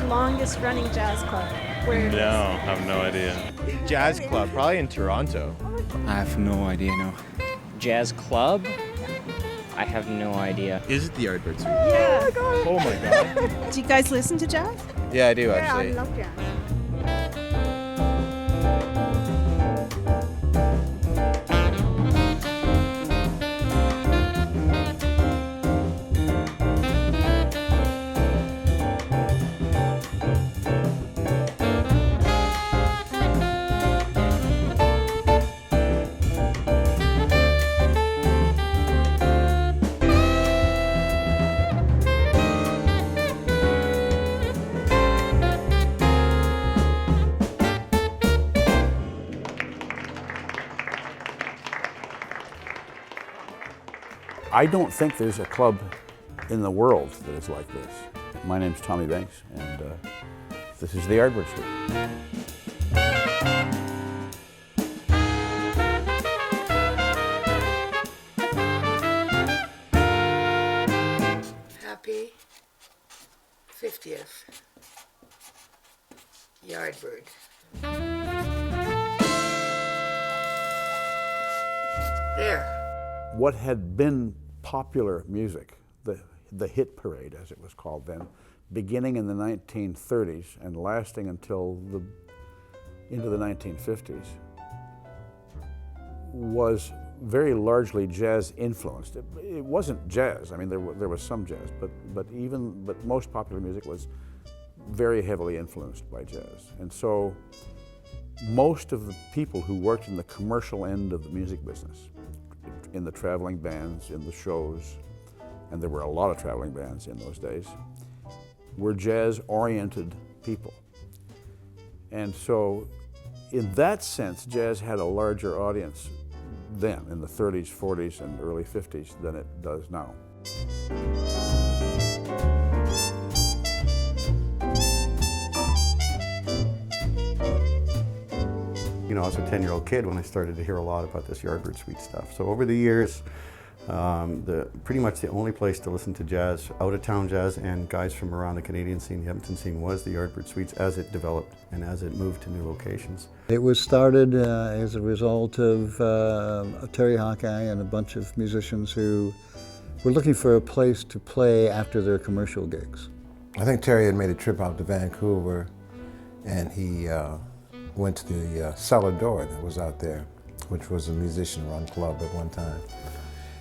longest running jazz club? Where it is? No, I have no idea. Jazz club, probably in Toronto. I have no idea, no. Jazz club? I have no idea. Is it the Yardbird Suite? Yeah. Oh my god. Do you guys listen to jazz? Yeah, I do actually. Yeah, I love jazz. I don't think there's a club in the world that is like this. My name's Tommy Banks, and this is the Yardbird Suite. Happy 50th Yardbird. There. What had been popular music, the hit parade as it was called then, beginning in the 1930s and lasting until into the 1950s, was very largely jazz influenced. It wasn't jazz. I mean, there was some jazz, but most popular music was very heavily influenced by jazz. And so most of the people who worked in the commercial end of the music business, in the traveling bands, in the shows, and there were a lot of traveling bands in those days, were jazz-oriented people. And so, in that sense, jazz had a larger audience then, in the 30s, 40s, and early 50s, than it does now. You know, I was a 10-year-old kid when I started to hear a lot about this Yardbird Suite stuff. So over the years, pretty much the only place to listen to jazz, out-of-town jazz, and guys from around the Canadian scene, the Edmonton scene, was the Yardbird Suites as it developed and as it moved to new locations. It was started as a result of Terry Hawkeye and a bunch of musicians who were looking for a place to play after their commercial gigs. I think Terry had made a trip out to Vancouver, and he went to the Cellar Door that was out there, which was a musician-run club at one time.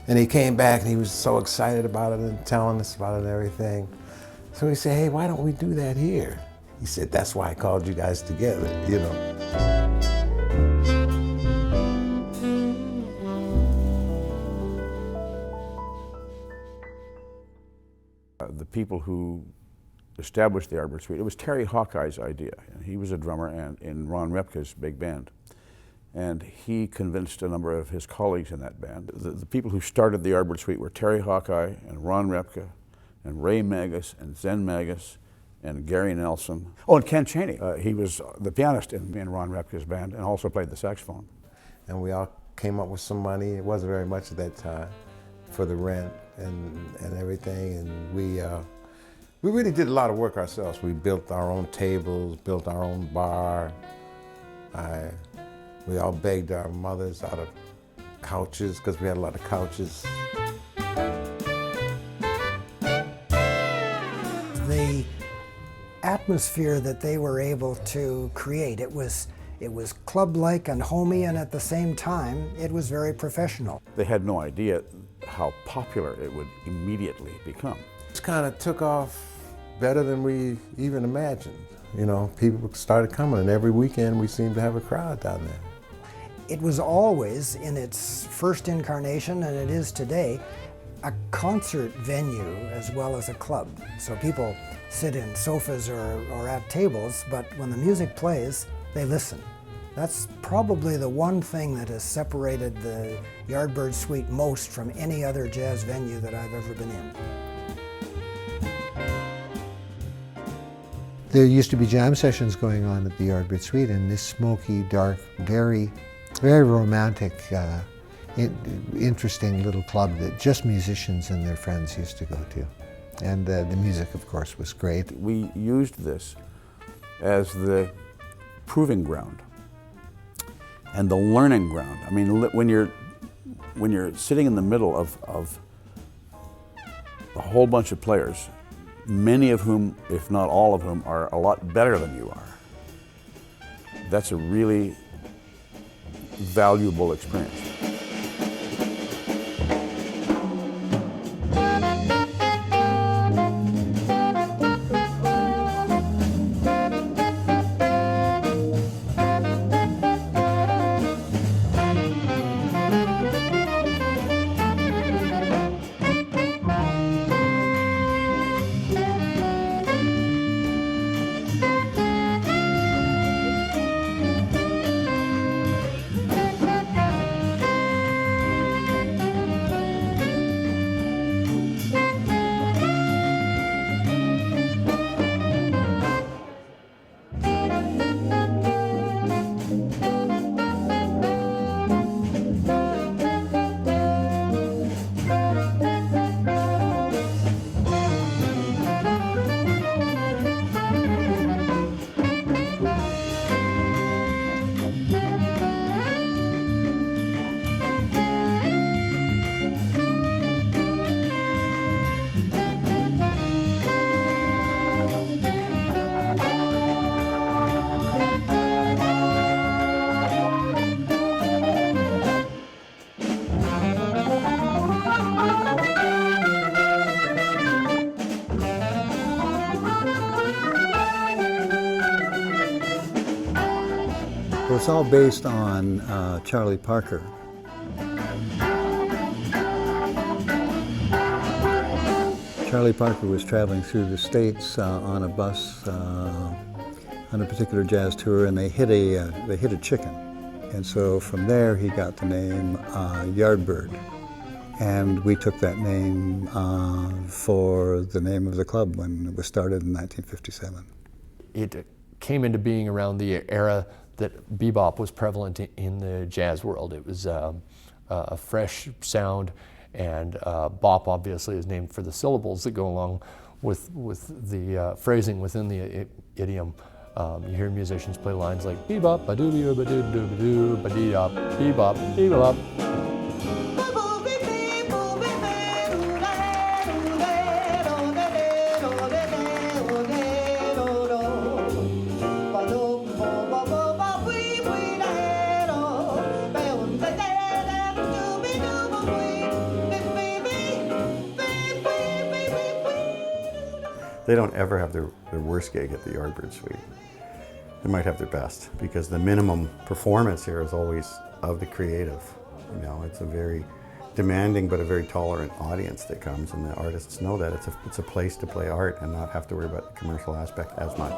And he came back and he was so excited about it and telling us about it and everything. So he said, hey, why don't we do that here? He said, that's why I called you guys together, you know. The people who established the Yardbird Suite, it was Terry Hawkeye's idea. He was a drummer in Ron Repka's big band. And he convinced a number of his colleagues in that band. The people who started the Yardbird Suite were Terry Hawkeye and Ron Repka and Ray Magus and Zen Magus and Gary Nelson. Oh, and Ken Chaney. He was the pianist in Ron Repka's band and also played the saxophone. And we all came up with some money. It wasn't very much at that time for the rent and everything. And we really did a lot of work ourselves. We built our own tables, built our own bar. We all begged our mothers out of couches because we had a lot of couches. The atmosphere that they were able to create, it was club-like and homey, and at the same time, it was very professional. They had no idea how popular it would immediately become. It kind of took off better than we even imagined. You know, people started coming, and every weekend we seemed to have a crowd down there. It was always, in its first incarnation, and it is today, a concert venue as well as a club. So people sit in sofas or at tables, but when the music plays, they listen. That's probably the one thing that has separated the Yardbird Suite most from any other jazz venue that I've ever been in. There used to be jam sessions going on at the Yardbird Suite in this smoky, dark, very romantic, interesting little club that just musicians and their friends used to go to. And the music, of course, was great. We used this as the proving ground and the learning ground. I mean, when you're sitting in the middle of a whole bunch of players, many of whom, if not all of whom, are a lot better than you are, that's a really valuable experience. It's all based on Charlie Parker. Charlie Parker was traveling through the States on a bus on a particular jazz tour, and they hit a chicken. And so from there he got the name Yardbird. And we took that name for the name of the club when it was started in 1957. It came into being around the era that bebop was prevalent in the jazz world. It was a fresh sound, and bop obviously is named for the syllables that go along with the phrasing within the idiom. You hear musicians play lines like bebop, ba-doo-doo, ba-doo-doo, ba-doo, ba-dee-dop, bebop, bebop. They don't ever have their worst gig at the Yardbird Suite. They might have their best, because the minimum performance here is always of the creative. You know, it's a very demanding but a very tolerant audience that comes, and the artists know that it's a place to play art and not have to worry about the commercial aspect as much.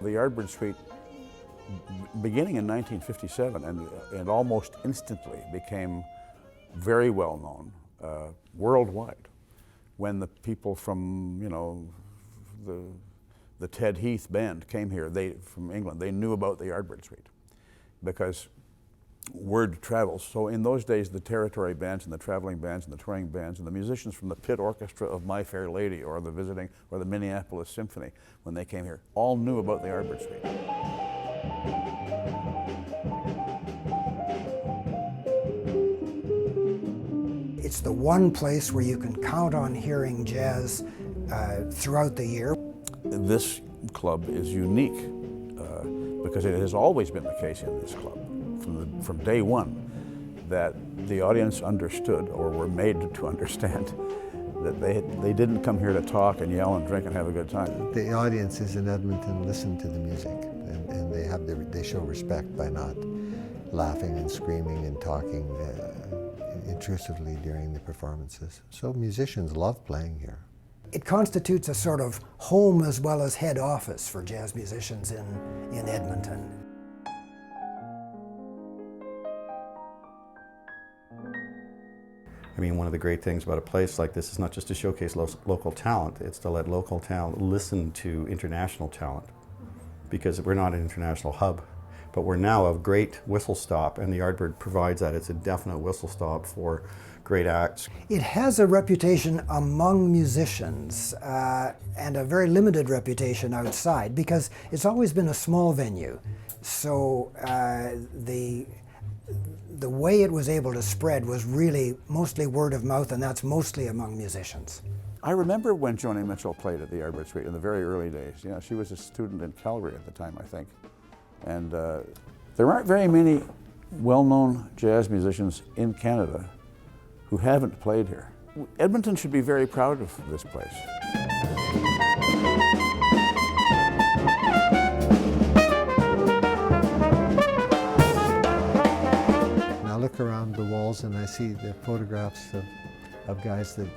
The Yardbird Suite, beginning in 1957 and almost instantly became very well known worldwide. When the people from, you know, the Ted Heath band came here, from England, they knew about the Yardbird Suite because word travels. So in those days, the territory bands and the traveling bands and the touring bands and the musicians from the pit orchestra of My Fair Lady or the Minneapolis Symphony, when they came here, all knew about the Yardbird Suite. It's the one place where you can count on hearing jazz throughout the year. This club is unique because it has always been the case in this club from day one that the audience understood, or were made to understand, that they didn't come here to talk and yell and drink and have a good time. The audiences in Edmonton listen to the music, and they show respect by not laughing and screaming and talking intrusively during the performances. So musicians love playing here. It constitutes a sort of home as well as head office for jazz musicians in Edmonton. I mean, one of the great things about a place like this is not just to showcase local talent, it's to let local talent listen to international talent, because we're not an international hub. but we're now a great whistle stop, and the Yardbird provides that. It's a definite whistle stop for great acts. It has a reputation among musicians and a very limited reputation outside because it's always been a small venue. So the way it was able to spread was really mostly word of mouth, and that's mostly among musicians. I remember when Joni Mitchell played at the Yardbird Suite in the very early days. You know, she was a student in Calgary at the time, I think. And there aren't very many well-known jazz musicians in Canada who haven't played here. Edmonton should be very proud of this place. I look around the walls and I see the photographs of guys that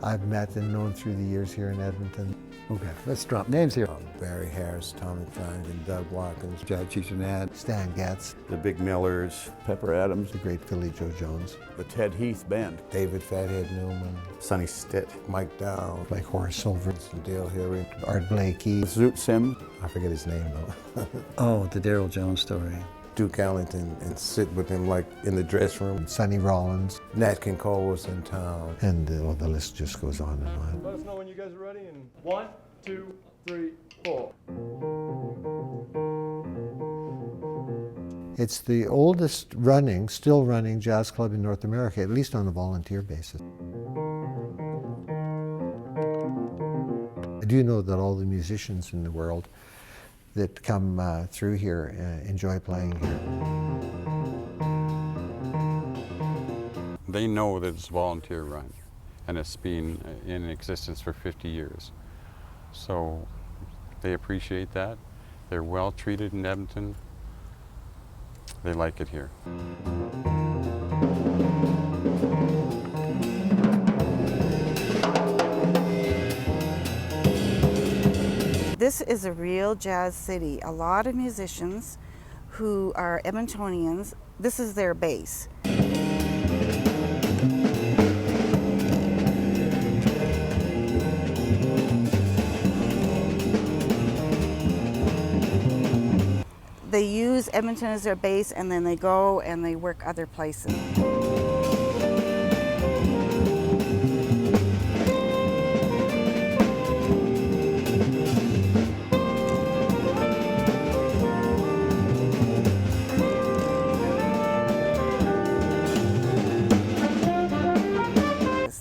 I've met and known through the years here in Edmonton. Okay, let's drop names here. Barry Harris, Tommy Flanagan, Doug Watkins, Jack Cheechenad, Stan Getz, The Big Millers, Pepper Adams, the great Philly Joe Jones, the Ted Heath Band, David Fathead Newman, Sonny Stitt, Mike Dow, like Horace Silver, Dale Hillary, Art Blakey. Zoot Sims. I forget his name though. Oh, the Daryl Jones story. Duke Ellington, and sit with him like in the dress room. Sonny Rollins. Nat King Cole was in town. And well, the list just goes on and on. Let us know when you guys are ready in 1, 2, 3, 4. It's the oldest running, still running jazz club in North America, at least on a volunteer basis. I do know that all the musicians in the world that come through here enjoy playing here. They know that it's volunteer run, and it's been in existence for 50 years. So they appreciate that. They're well treated in Edmonton. They like it here. This is a real jazz city. A lot of musicians who are Edmontonians, this is their base. They use Edmonton as their base, and then they go and they work other places.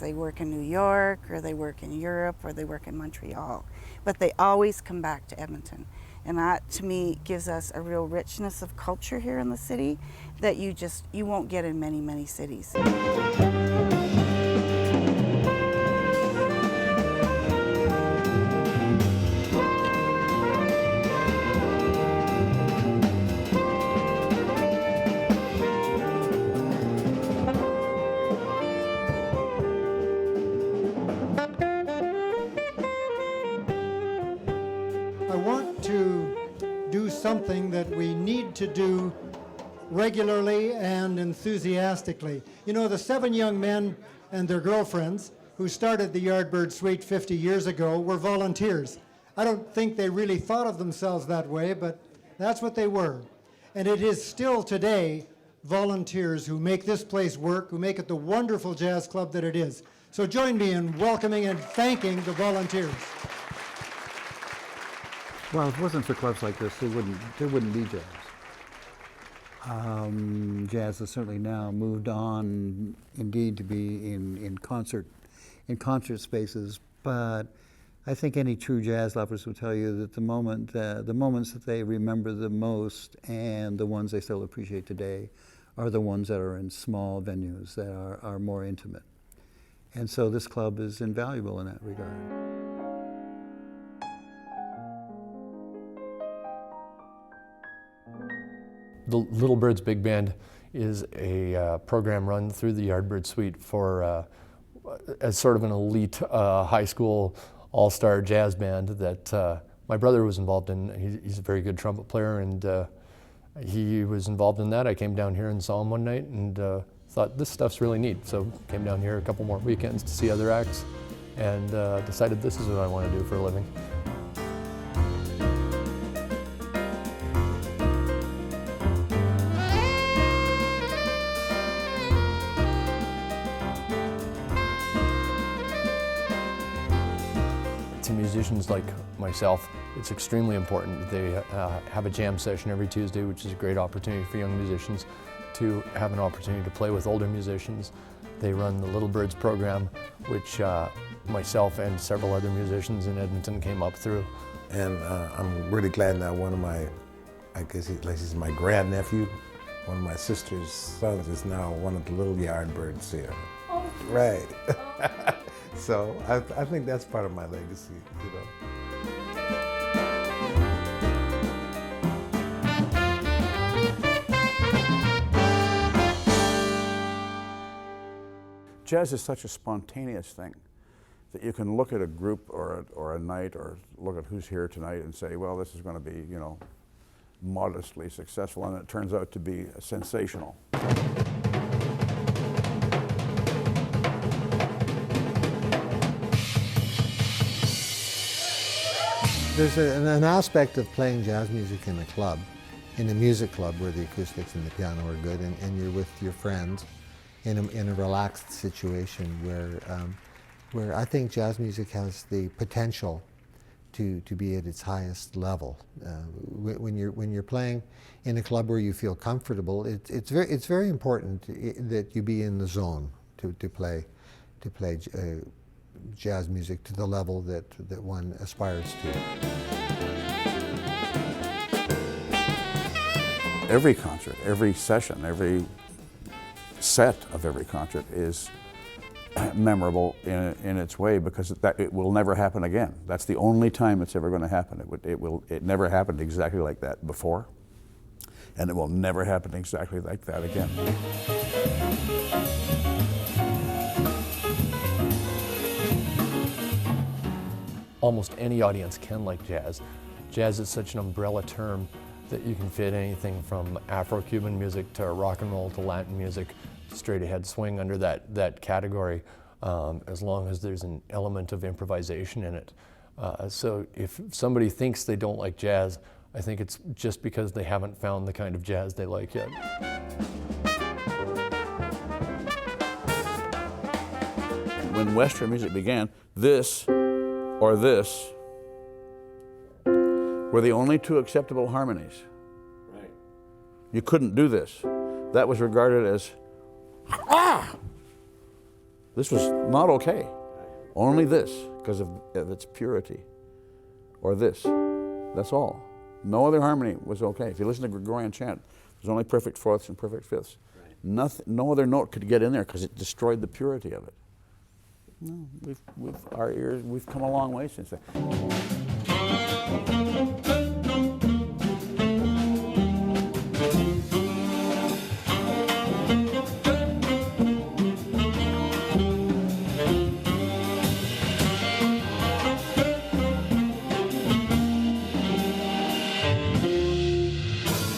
They work in New York, or they work in Europe, or they work in Montreal, but they always come back to Edmonton. And that, to me, gives us a real richness of culture here in the city that you won't get in many, many cities. I want to do something that we need to do regularly and enthusiastically. You know, the 7 young men and their girlfriends who started the Yardbird Suite 50 years ago were volunteers. I don't think they really thought of themselves that way, but that's what they were. And it is still today volunteers who make this place work, who make it the wonderful jazz club that it is. So join me in welcoming and thanking the volunteers. Well, if it wasn't for clubs like this, there wouldn't be jazz. Jazz has certainly now moved on, indeed, to be in concert spaces. But I think any true jazz lovers will tell you that the moments that they remember the most and the ones they still appreciate today are the ones that are in small venues that are more intimate. And so this club is invaluable in that regard. The Little Birds Big Band is a program run through the Yardbird Suite for as sort of an elite high school all-star jazz band that my brother was involved in. He's a very good trumpet player, and he was involved in that. I came down here and saw him one night and thought, this stuff's really neat. So came down here a couple more weekends to see other acts and decided this is what I want to do for a living. musicians like myself, it's extremely important that they have a jam session every Tuesday, which is a great opportunity for young musicians to have an opportunity to play with older musicians. They run the Little Birds program, which myself and several other musicians in Edmonton came up through. And I'm really glad now one of my, I guess he's my grandnephew, one of my sister's sons is now one of the little Yardbirds here. Oh. Right. So I think that's part of my legacy, you know. Jazz is such a spontaneous thing that you can look at a group or a night or look at who's here tonight and say, well, this is going to be, you know, modestly successful, and it turns out to be sensational. There's an aspect of playing jazz music in a club, in a music club where the acoustics and the piano are good, and you're with your friends in a relaxed situation where I think jazz music has the potential to be at its highest level. When you're playing in a club where you feel comfortable, it's very important that you be in the zone to play jazz music to the level that one aspires to. Every concert, every session, every set of every concert is memorable in its way, because it will never happen again. That's the only time it's ever going to happen. It never happened exactly like that before, and it will never happen exactly like that again. Almost any audience can like jazz. Jazz is such an umbrella term that you can fit anything from Afro-Cuban music to rock and roll to Latin music, straight ahead swing under that category, as long as there's an element of improvisation in it. So if somebody thinks they don't like jazz, I think it's just because they haven't found the kind of jazz they like yet. When Western music began, this or this were the only two acceptable harmonies. Right. You couldn't do this. That was regarded as, ah! This was not okay. Only this, because of its purity. Or this. That's all. No other harmony was okay. If you listen to Gregorian chant, there's only perfect fourths and perfect fifths. Right. No other note could get in there because it destroyed the purity of it. No, we've come a long way since then.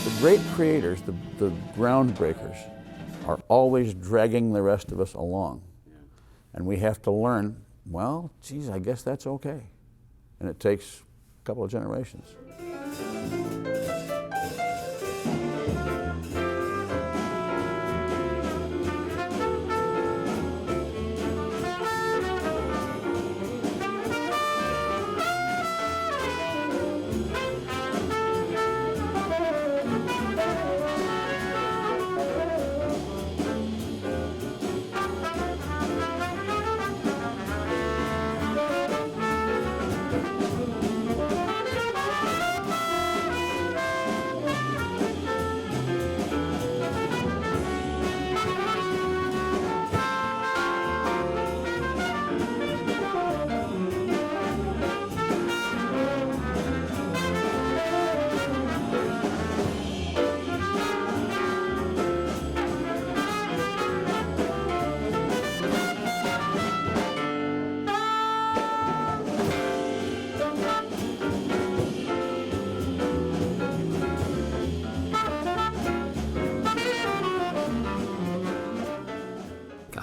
The great creators, the groundbreakers, are always dragging the rest of us along. And we have to learn, well, geez, I guess that's okay. And it takes a couple of generations.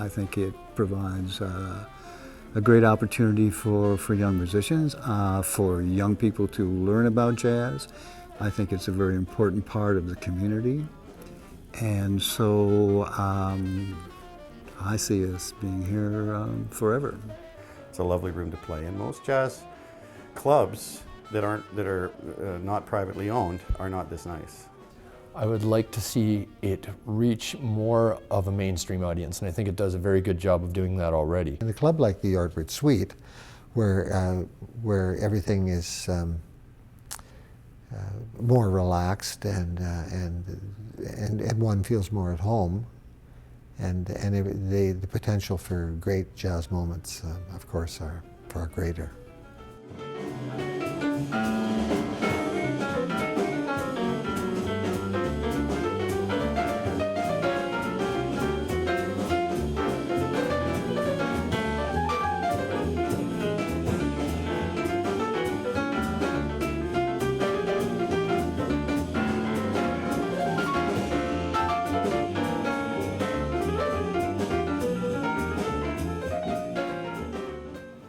I think it provides a great opportunity for young musicians, for young people to learn about jazz. I think it's a very important part of the community. And so I see us being here forever. It's a lovely room to play in. Most jazz clubs that are not privately owned are not this nice. I would like to see it reach more of a mainstream audience, and I think it does a very good job of doing that already. In a club like the Yardbird Suite, where everything is more relaxed and one feels more at home, and the potential for great jazz moments, of course, are far greater.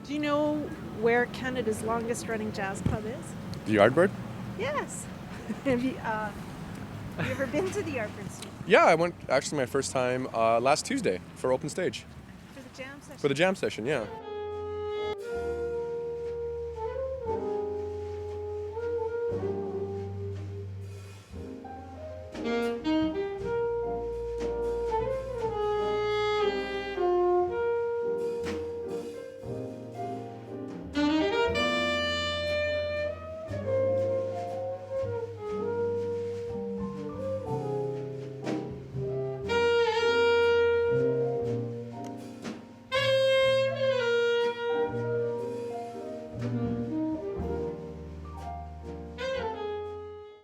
Do you know where Canada's longest running jazz club is? The Yardbird? Yes. Have you ever been to the Yardbird Suite? Yeah, I went actually my first time last Tuesday for open stage. For the jam session? For the jam session, yeah.